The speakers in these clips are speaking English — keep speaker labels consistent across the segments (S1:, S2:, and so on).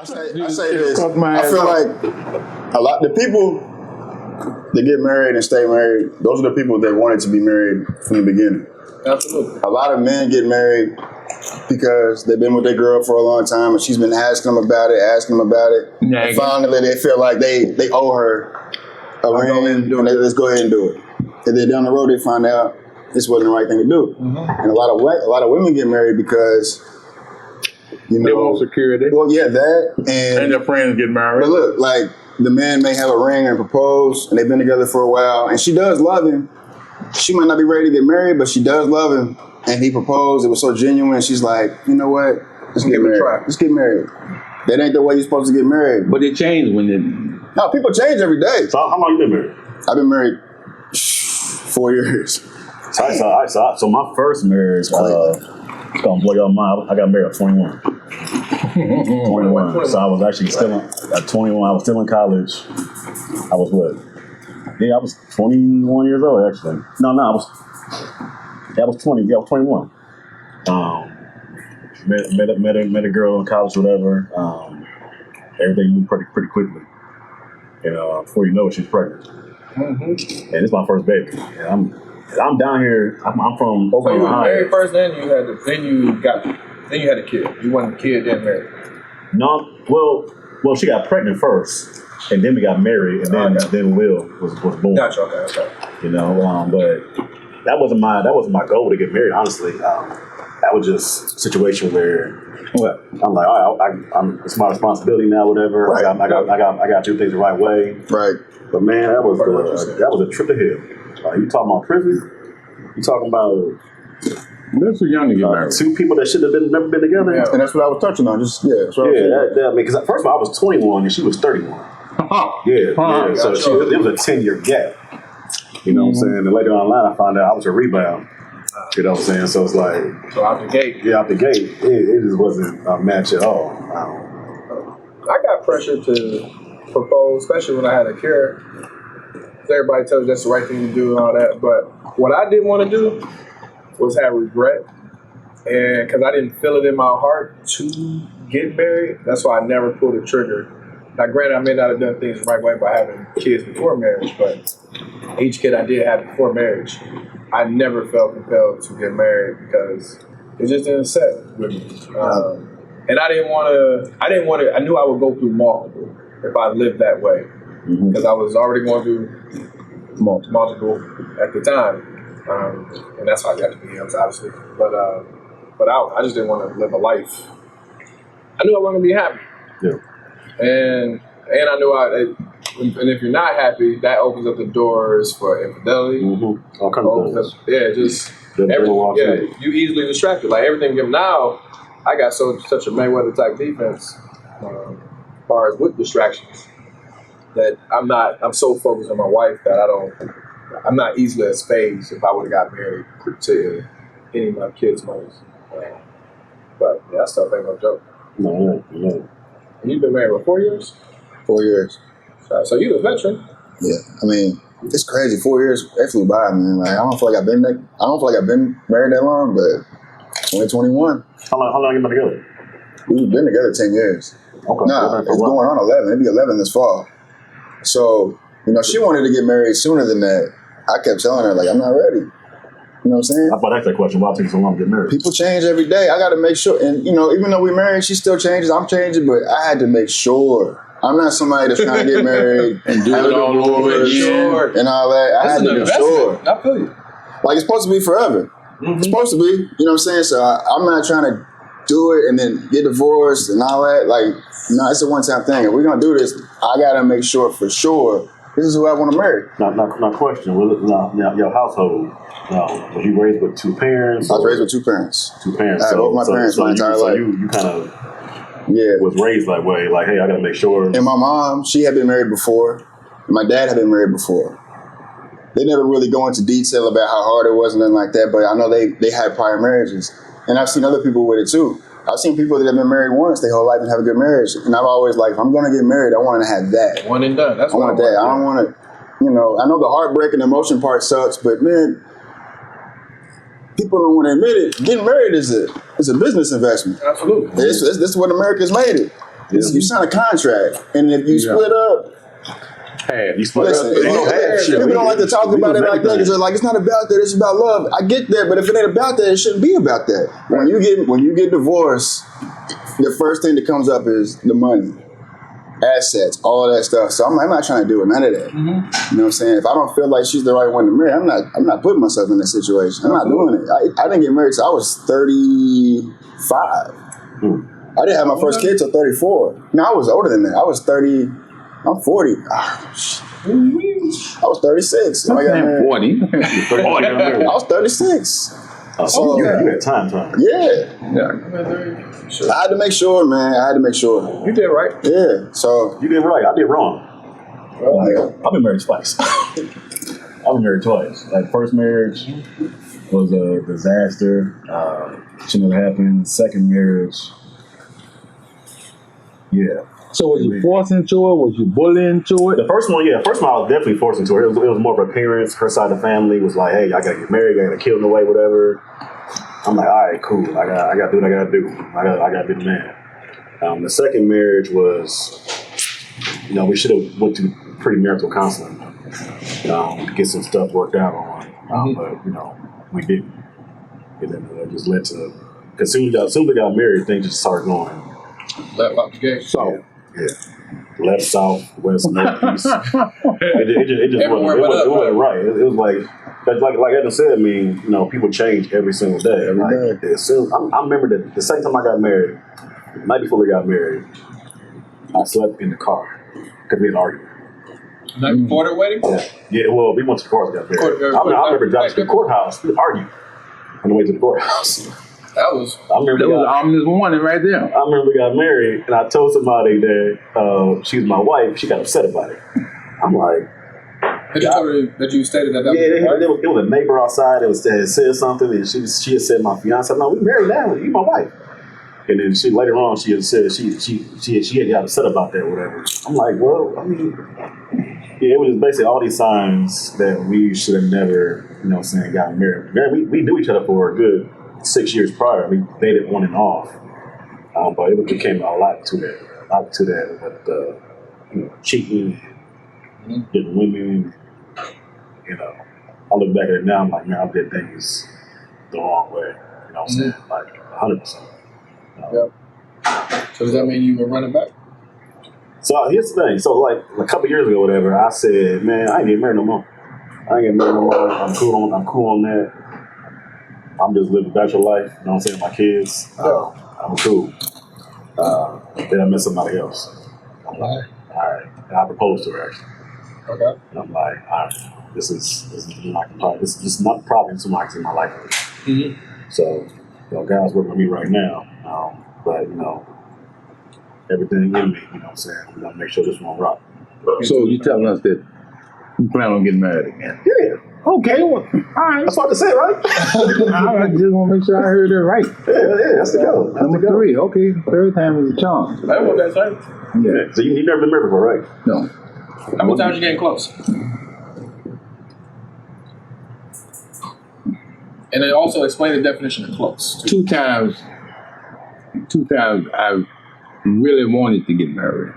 S1: I say this. I feel like a lot the people that get married and stay married, those are the people that wanted to be married from the beginning.
S2: Absolutely.
S1: A lot of men get married because they've been with their girl for a long time and she's been asking them about it. And finally they feel like they owe her a ring and let's go ahead and do it. And then down the road they find out this wasn't the right thing to do. Mm-hmm. And a lot of women get married because they
S3: want security.
S1: Well, yeah, that
S3: and their friends get married.
S1: But look, like the man may have a ring and propose, and they've been together for a while, and she does love him. She might not be ready to get married, but she does love him. And he proposed. It was so genuine. She's like, you know what? Let's get married. Let's get married. That ain't the way you're supposed to get married.
S4: But it changed when it.
S1: No, people change every day.
S5: So how long you been married?
S1: I've been married 4 years.
S5: So my first marriage, it's gonna blow your mind. I got married at 21. 21. So I was actually still at 21. I was still in college. I was what? Yeah, I was 21 years old actually. No, I was 20. Yeah, I was 21. Met a girl in college, whatever. Everything moved pretty quickly. Before you know it, she's pregnant. Mm-hmm. And it's my first baby. And I'm down here. I'm from
S2: Ohio. So you were married first, then you had a kid. You wanted a kid, then married.
S5: No, well, she got pregnant first, and then we got married, and then Will was born.
S2: Gotcha. Okay.
S5: But that wasn't my goal to get married. Honestly, that was just a situation where I'm like, all right, it's my responsibility now. Whatever. Right. I got to do things the right way.
S1: Right.
S5: But man, that was a trip to hell. You talking about prison? You talking about?
S3: That's too young to get married.
S5: Two people that should have never been together.
S1: Yeah. And that's what I was touching on.
S5: Because first of all, I was 21 and she was 31. Yeah. So it was a 10-year gap. You know what I'm saying? And later on in line, I found out I was a rebound. You know what I'm saying? So it's like...
S2: So out the gate.
S5: Yeah, out the gate. It just wasn't a match at all.
S2: I got pressure to propose, especially when I had a kid. Everybody tells you that's the right thing to do and all that. But what I didn't want to do was have regret. And because I didn't feel it in my heart to get married, that's why I never pulled the trigger. Now, granted, I may not have done things the right way by having kids before marriage, but each kid I did have before marriage, I never felt compelled to get married because it just didn't set with me. And I didn't want to, I knew I would go through multiple if I lived that way. Because I was already going through multiple at the time. And that's how I got to be obviously. But I just didn't want to live a life. I knew I wasn't going to be happy.
S5: Yeah.
S2: And I knew and if you're not happy, that opens up the doors for infidelity.
S5: Mm-hmm. All kinds of things.
S2: You easily distracted. Like everything now, I got such a Mayweather type defense, as far as with distractions, that I'm so focused on my wife that I'm not easily as phased if I would have got married to any of my kids' mothers. But that stuff ain't no joke.
S5: No.
S2: And you've been married for 4 years?
S1: 4 years.
S2: So you're a veteran.
S1: Yeah, I mean, it's crazy. 4 years, they flew by, man. Like I don't feel like I've been married that long, but 2021.
S5: How long you been together?
S1: We've been together 10 years.
S5: Okay.
S1: Nah, it's going on 11. It'll be 11 this fall. So, she wanted to get married sooner than that. I kept telling her, like, I'm not ready. You know what I'm saying?
S5: I thought that's that question. Why take so long to get married?
S1: People change every day. I got to make sure. And, even though we're married, she still changes. I'm changing, but I had to make sure. I'm not somebody that's trying to get married
S3: and do it all over again
S1: and all that. I had to be sure.
S2: I feel you.
S1: Like, it's supposed to be forever. Mm-hmm. It's supposed to be. You know what I'm saying? So I'm not trying to do it and then get divorced and all that. Like, no, it's a one-time thing. If we're going to do this, I got to make sure for sure this is who I want to marry.
S5: Now, question. Now, your household, was you raised with two parents?
S1: I was raised with two parents.
S5: Two parents.
S1: I had both my parents my entire life.
S5: So you kind of was raised that way. Like, hey, I got to make sure.
S1: And my mom, she had been married before. And my dad had been married before. They never really go into detail about how hard it was and nothing like that, but I know they had prior marriages. And I've seen other people with it too. I've seen people that have been married once their whole life and have a good marriage. And I've always if I'm going to get married, I want to have that.
S2: One and done. That's
S1: I want that. I don't want to, I know the heartbreak and emotion part sucks, but man, people don't want to admit it. Getting married is a business investment.
S2: Absolutely.
S1: This is what America's made it. You sign a contract, and if you split up.
S3: Hey,
S5: You split
S1: Listen,
S5: up. They don't have shit.
S1: people don't like to talk about it like that because they're like, it's not about that, it's about love. I get that, but if it ain't about that, it shouldn't be about that. When you get divorced, the first thing that comes up is the money, assets, all that stuff. So I'm not trying to do with none of that. You know what I'm saying? If I don't feel like she's the right one to marry, I'm not putting myself in that situation. I'm not doing it. I didn't get married till I was 35. I didn't have my first kid till 34. No, I was older than that. I was 30. I'm 40. I was 36. When I got married.
S3: 40.
S1: I was 36.
S5: So you had time.
S1: Yeah. I had to make sure, man. I had to make sure.
S2: You did right.
S1: Yeah. So
S5: You did right. I did wrong. I've been married twice. I've been married twice. Like first marriage was a disaster. Shouldn't have happened. Second marriage, yeah.
S3: So was you forced into it? Was you bullied into it?
S5: The first one, I was definitely forced into it. It was more of her parents, her side of the family was like, hey, I gotta get married, I gotta kill in the way, whatever. I'm like, all right, cool. I gotta do what I gotta do. I gotta be the man. The second marriage was, we should have went to premarital counseling to get some stuff worked out on. But we didn't. And then it just led to, because soon as we got married, things just started going.
S2: Left out the gate.
S3: So.
S5: Yeah. Left, south, west, north, east. It just wasn't right. It was like Adam said, people change every single day.
S1: Every day.
S5: I remember that the second time I got married, the night before we got married, I slept in the car because we had an argument.
S2: Night before the wedding?
S5: Yeah, well, we went to the court and got married. I remember driving to the courthouse, we argued on the way to the courthouse.
S2: That was
S3: ominous warning right there.
S5: I remember we got married, and I told somebody that she was my wife. She got upset about it. I'm like,
S2: Did you tell her that you stated that?
S5: It was a neighbor outside that said something, and she had said my fiance. No, we married now. You my wife. And then later on she had said she had got upset about that or whatever. I'm like, well, it was just basically all these signs that we should have never, gotten married. We knew each other for a good 6 years prior. We dated on and off, but it became a lot to that. With cheating, getting women. I look back at it now. I'm like, man, I did things the wrong way. You know what I'm saying? Like 100%.
S2: So does that mean you were running back?
S5: So here's the thing. So like a couple years ago, whatever, I said, man, I ain't getting married no more. I'm cool on that. I'm just living bachelor life. You know what I'm saying? My kids. I'm cool. Then I met somebody else. I'm like, all right. And I proposed to her actually.
S2: Okay.
S5: And I'm like, all right, this is not probably somebody in my life.
S2: Mm-hmm.
S5: So, God's working with me right now. But everything in me, you know what I'm saying? I'm gonna make sure this one rock.
S3: So you telling us that you plan on getting married again?
S5: Yeah.
S3: Okay, well, all right.
S5: That's what I said, right?
S3: I just want to make sure I heard it right.
S5: Yeah, that's the go.
S3: Number 3, okay. Third time is a charm.
S2: That was that same.
S3: Yeah.
S5: So you've never been married before, right?
S3: No.
S2: How many times you getting close? And then also explain the definition of close.
S3: 2 times I really wanted to get married.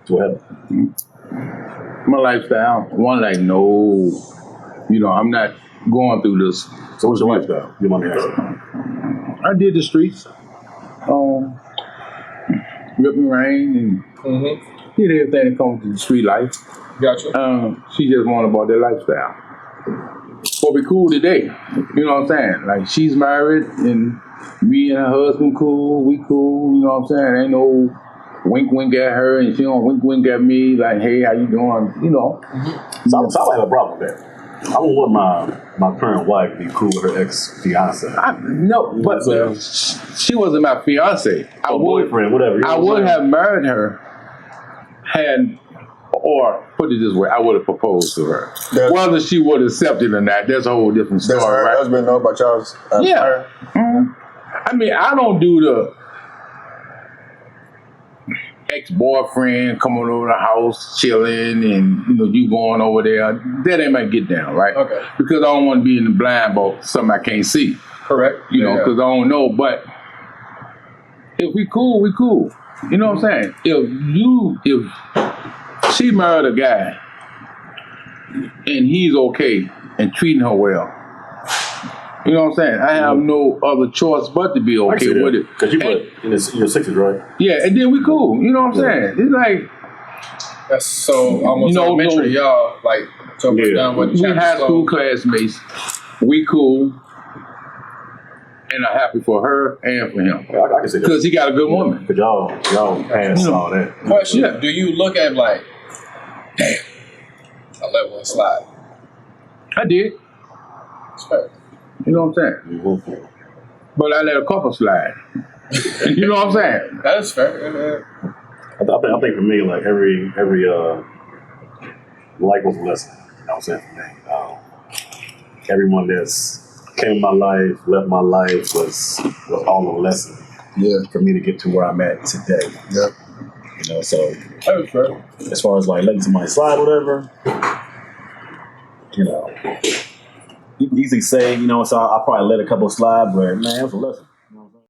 S5: What?
S3: My lifestyle, one like, no, I'm not going through this.
S5: So what's your lifestyle? You want me to ask?
S3: I did the streets, rip and rain, and did everything that comes with the street life.
S2: Gotcha.
S3: She just wanted about their lifestyle. But we cool today. You know what I'm saying? Like, she's married, and me and her husband cool, we cool, you know what I'm saying? Ain't no wink at her, and she don't wink at me, like, hey, how you doing?
S5: So I don't have a problem with that. I don't want my current wife to be cool with her ex-fiance.
S3: No, but she wasn't my fiance.
S5: Boyfriend, whatever.
S3: I would have married her or put it this way, I would have proposed to her. Whether she would have accepted or not, that's a whole different story.
S1: Does her
S3: right?
S1: husband know about y'all's?
S3: Yeah. I mean, I don't do the ex-boyfriend coming over the house, chilling, and you going over there. That ain't my get down, right?
S2: Okay.
S3: Because I don't want to be in the blind about something I can't see.
S2: Correct.
S3: Because I don't know. But If we cool, we cool. You know what I'm saying? If she married a guy and he's okay and treating her well, you know what I'm saying? I have no other choice but to be okay with it.
S5: Because you put in your 60s, right?
S3: Yeah, and then we cool. You know what I'm saying? It's like
S2: That's so almost elementary to y'all. Like, so down with
S3: we high school classmates. We cool. And I'm happy for her and for him.
S5: Yeah, I can see that.
S3: Because he got a good woman.
S5: Because y'all passed all that.
S2: Question, do you look at like, damn, I let one slide?
S3: I did.
S2: Fair.
S3: You know what I'm saying?
S5: Mm-hmm.
S3: But I let a couple slide. You know what I'm saying?
S2: That's fair.
S5: I think for me, like every life was a lesson. You know what I'm saying? For me, everyone that's came in my life, left my life was all a lesson.
S1: Yeah.
S5: For me to get to where I'm at today.
S1: Yep.
S5: You know, so
S2: That's fair.
S5: as far as like letting somebody slide, whatever, you know, you can easily say, you know, so I probably let a couple slide, but man, it was a lesson.